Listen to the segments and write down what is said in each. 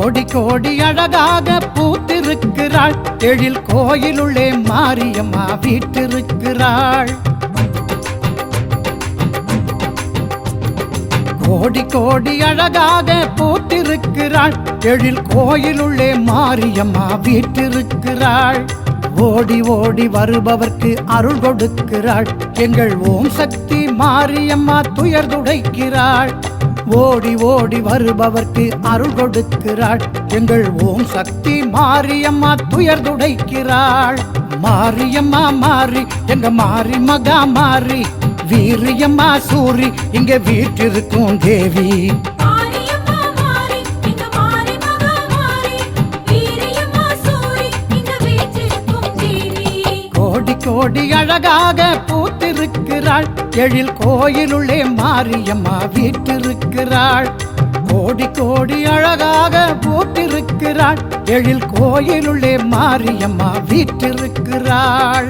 கோடி கோடி அழகாக பூத்திருக்கிறாள், எழில் கோயிலுள்ளே மாரியம்மா வீற்றிருக்கிறாள். கோடி கோடி அழகாக பூத்திருக்கிறாள், எழில் கோயிலுள்ளே மாரியம்மா வீற்றிருக்கிறாள். ஓடி ஓடி வருபவர்க்கு அருள் கொடுக்கிறாள், எங்கள் ஓம் சக்தி மாரியம்மா துயர் துடைக்கிறாள். ஓடி ஓடி வருபவர்க்கு அருள் கொடுக்கிறாள், எங்கள் ஓம் சக்தி மாரியம்மா துயர் துடைக்கிறாள். மாரியம்மா மாறி எங்க மாறி மகா மாறி, வீரியம்மா சூரி இங்க வீற்றிருக்கும் தேவி. கோடி கோடி அழகாக பூத்திருக்கிறாள், எழில் கோயிலுள்ளே மாரியம்மா வீற்றிருக்கிறாள். கோடி கோடி அழகாக பூத்திருக்கிறாள், எழில் கோயிலுள்ளே மாரியம்மா வீற்றிருக்கிறாள்.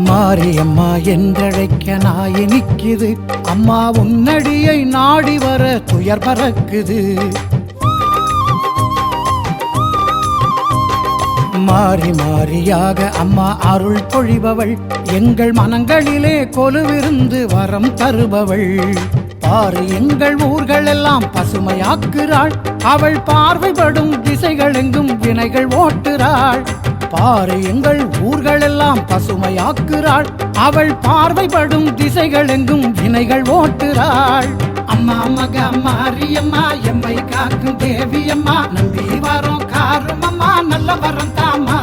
மாரியம்மா என்றழைக்க நாய் நிக்குது, அம்மா உன்னடியை நாடி வர துயர் பறக்குது. மாறி மாறியாக அம்மா அருள் பொழிபவள், எங்கள் மனங்களிலே கொலுவிருந்து வரம் தருபவள். பாரு எங்கள் ஊர்கள் எல்லாம் பசுமையாக்குறாள், அவள் பார்வைப்படும் திசைகள் எங்கும் வினைகள் ஓட்டுறாள். பாரு எங்கள் ஊர்கள் எல்லாம் பசுமையாக்குறாள், அவள் பார்வைப்படும் திசைகள் எங்கும் வினைகள் ஓட்டுறாள். அம்மா மகா மாரியம்மா எம்மை காக்கும் தேவியம்மா, நம்பி வரோம் காரும் அம்மா நல்ல வரம் தாமா.